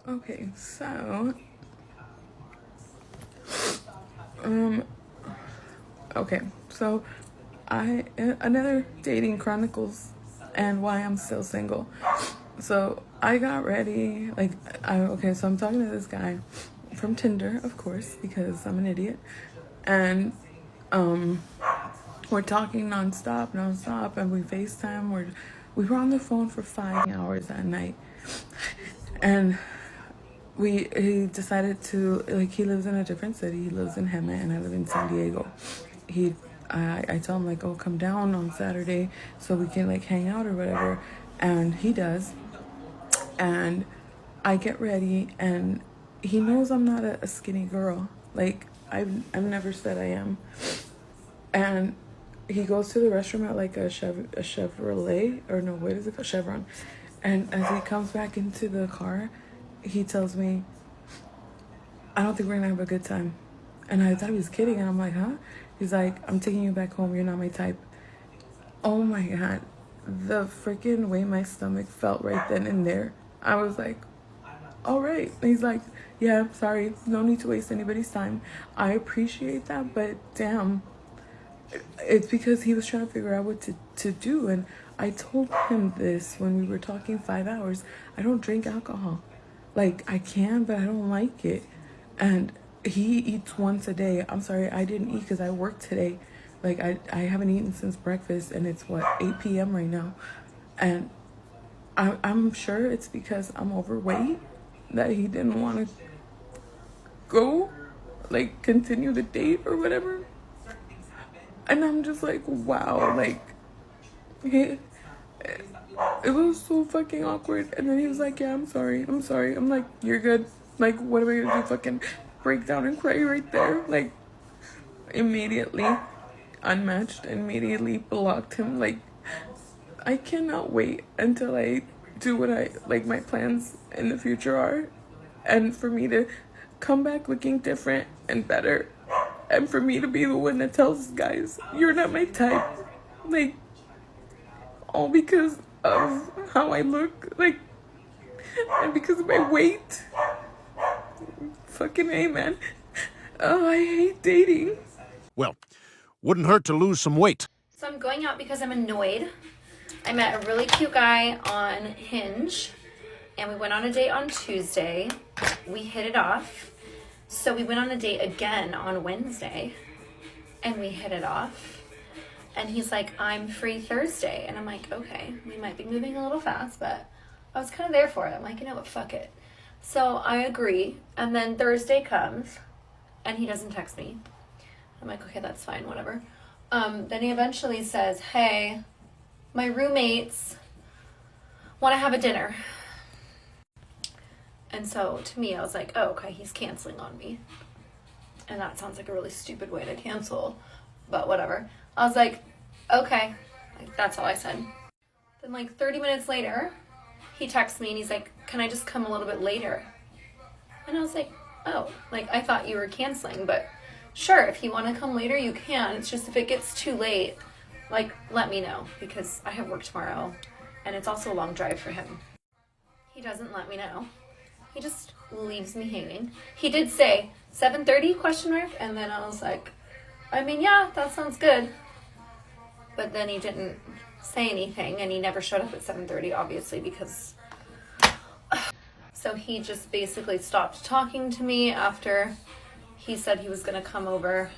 Okay, so okay, so another dating chronicles and why I'm still single. So I got ready, so I'm talking to this guy from Tinder, of course, because I'm an idiot, and we're talking nonstop, and we FaceTime. We were on the phone for 5 hours that night, and he decided to, like, he lives in a different city. He lives in Hemet and I live in San Diego. I tell him, like, oh, come down on Saturday so we can, like, hang out or whatever, and he does. And I get ready, and he knows I'm not a skinny girl. Like, I've never said I am. And he goes to the restroom at, like, a Chevrolet, or no, what is it called? Chevron. And as he comes back into the car, he tells me, I don't think we're gonna have a good time. And I thought he was kidding, and I'm like, huh? He's like, I'm taking you back home, you're not my type. Oh my God. The freaking way my stomach felt right then and there. I was like, all right. And he's like, yeah, sorry, no need to waste anybody's time. I appreciate that, but damn. It's because he was trying to figure out what to do. And I told him this when we were talking 5 hours. I don't drink alcohol. Like, I can, but I don't like it. And he eats once a day. I'm sorry, I didn't eat because I worked today. Like, I haven't eaten since breakfast, and it's, 8 p.m. right now. And I'm sure it's because I'm overweight that he didn't want to go, like, continue the date or whatever. And I'm just like, wow, like, it was so fucking awkward. And then he was like, yeah, I'm sorry. I'm like, you're good. Like, what am I gonna do? Fucking break down and cry right there? Like, immediately unmatched, immediately blocked him. Like, I cannot wait until I do what my plans in the future are. And for me to come back looking different and better. And for me to be the one that tells guys, you're not my type. Like, all because of how I look. Like, and because of my weight. Fucking A, man. Oh, I hate dating. Well, wouldn't hurt to lose some weight. So I'm going out because I'm annoyed. I met a really cute guy on Hinge, and we went on a date on Tuesday. We hit it off. So we went on a date again on Wednesday, and we hit it off. And he's like, I'm free Thursday. And I'm like, okay, we might be moving a little fast, but I was kind of there for it. I'm like, you know what, fuck it. So I agree. And then Thursday comes, and he doesn't text me. I'm like, okay, that's fine, whatever. Then he eventually says, hey, my roommates want to have a dinner. And so to me, I was like, oh, okay, he's canceling on me. And that sounds like a really stupid way to cancel, but whatever. I was like, okay, that's all I said. Then, like, 30 minutes later, he texts me and he's like, can I just come a little bit later? And I was like, oh, like, I thought you were canceling, but sure, if you want to come later, you can. It's just if it gets too late, like, let me know, because I have work tomorrow, and it's also a long drive for him. He doesn't let me know. He just leaves me hanging. He did say 7:30 ? And then I was like, I mean, yeah, that sounds good. But then he didn't say anything, and he never showed up at 7:30, obviously, because so he just basically stopped talking to me after he said he was going to come over.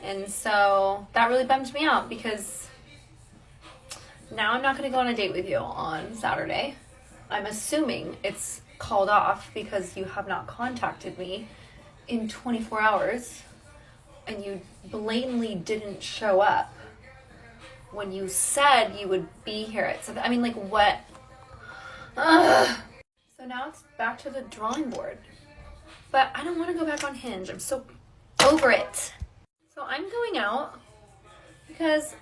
And so that really bummed me out, because now I'm not going to go on a date with you on Saturday. I'm assuming it's called off because you have not contacted me in 24 hours and you blatantly didn't show up when you said you would be here at 7. I mean, like, what? Ugh. So now it's back to the drawing board. But I don't want to go back on Hinge. I'm so over it. So I'm going out because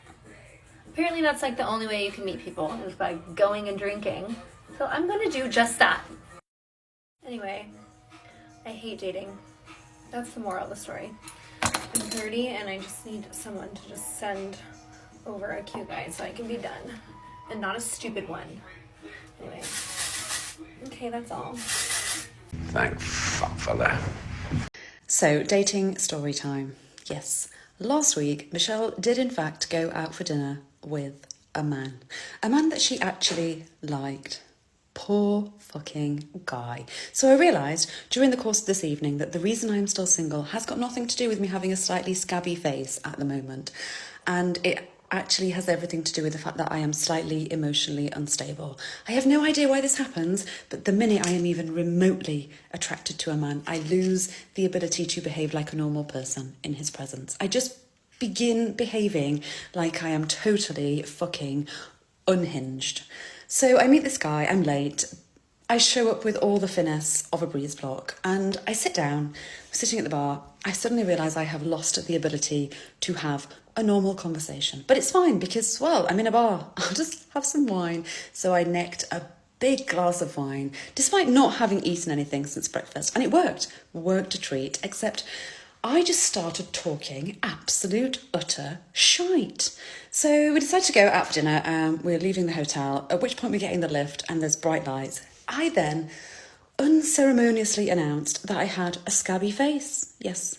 apparently that's, like, the only way you can meet people is by going and drinking. So I'm going to do just that. Anyway, I hate dating. That's the moral of the story. I'm 30 and I just need someone to just send over a cute guy so I can be done. And not a stupid one. Anyway. Okay, that's all. Thank fuck for that. So, dating story time. Yes, last week, Michelle did in fact go out for dinner with a man. A man that she actually liked. Poor fucking guy. So I realised during the course of this evening that the reason I'm still single has got nothing to do with me having a slightly scabby face at the moment. And it actually has everything to do with the fact that I am slightly emotionally unstable. I have no idea why this happens, but the minute I am even remotely attracted to a man, I lose the ability to behave like a normal person in his presence. I just begin behaving like I am totally fucking unhinged. So I meet this guy, I'm late. I show up with all the finesse of a breeze block and I sit down, sitting at the bar. I suddenly realise I have lost the ability to have a normal conversation. But it's fine because, well, I'm in a bar. I'll just have some wine. So I necked a big glass of wine, despite not having eaten anything since breakfast. And it worked a treat, except I just started talking absolute, utter shite. So we decided to go out for dinner. We're leaving the hotel, at which point we get in the lift and there's bright lights. I then unceremoniously announced that I had a scabby face. Yes,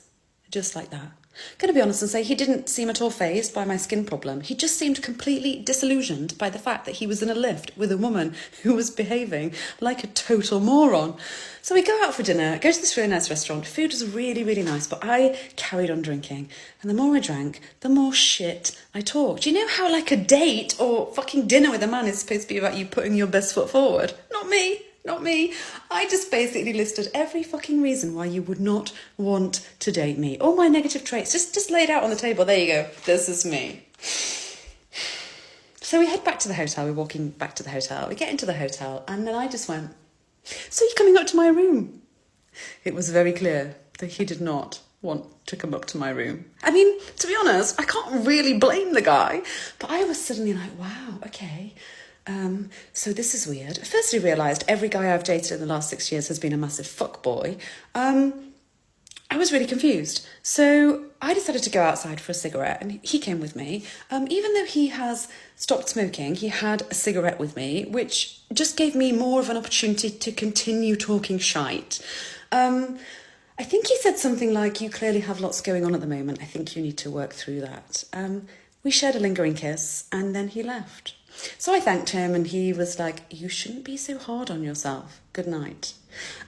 just like that. Gonna be honest and say he didn't seem at all fazed by my skin problem. He just seemed completely disillusioned by the fact that he was in a lift with a woman who was behaving like a total moron. So we go out for dinner, go to this really nice restaurant. Food was really, really nice, but I carried on drinking. And the more I drank, the more shit I talked. You know how like a date or fucking dinner with a man is supposed to be about you putting your best foot forward? Not me. Not me. I just basically listed every fucking reason why you would not want to date me. All my negative traits, just laid out on the table. There you go. This is me. So we head back to the hotel. We're walking back to the hotel. We get into the hotel and then I just went, so you're coming up to my room? It was very clear that he did not want to come up to my room. I mean, to be honest, I can't really blame the guy, but I was suddenly like, wow, okay. So this is weird. First I realised every guy I've dated in the last 6 years has been a massive fuckboy. I was really confused. So I decided to go outside for a cigarette and he came with me. Even though he has stopped smoking, he had a cigarette with me, which just gave me more of an opportunity to continue talking shite. I think he said something like, you clearly have lots going on at the moment. I think you need to work through that. We shared a lingering kiss and then he left. So I thanked him and he was like, you shouldn't be so hard on yourself. Good night.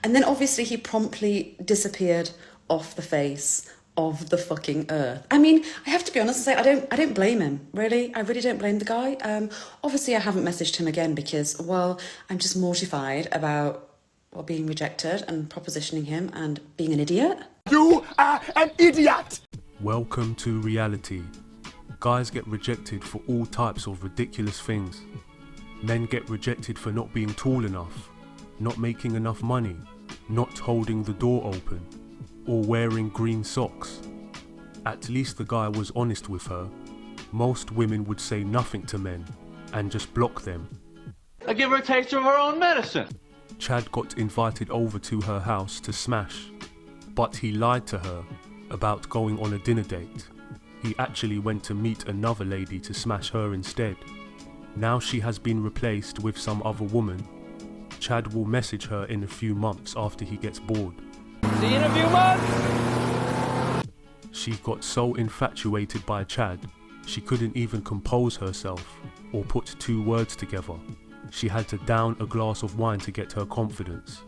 And then obviously he promptly disappeared off the face of the fucking earth. I mean, I have to be honest and say, I don't blame him, really. I really don't blame the guy. Obviously I haven't messaged him again because, well, I'm just mortified about being rejected and propositioning him and being an idiot. You are an idiot! Welcome to reality. Guys get rejected for all types of ridiculous things. Men get rejected for not being tall enough, not making enough money, not holding the door open, or wearing green socks. At least the guy was honest with her. Most women would say nothing to men and just block them. I give her a taste of her own medicine. Chad got invited over to her house to smash, but he lied to her about going on a dinner date. He actually went to meet another lady to smash her instead. Now she has been replaced with some other woman. Chad will message her in a few months after he gets bored. See you in a few months! She got so infatuated by Chad, she couldn't even compose herself or put 2 words together. She had to down a glass of wine to get her confidence.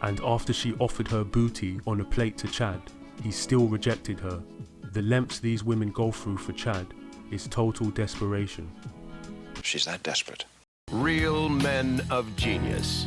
And after she offered her booty on a plate to Chad, he still rejected her. The lengths these women go through for Chad is total desperation. She's that desperate. Real men of genius.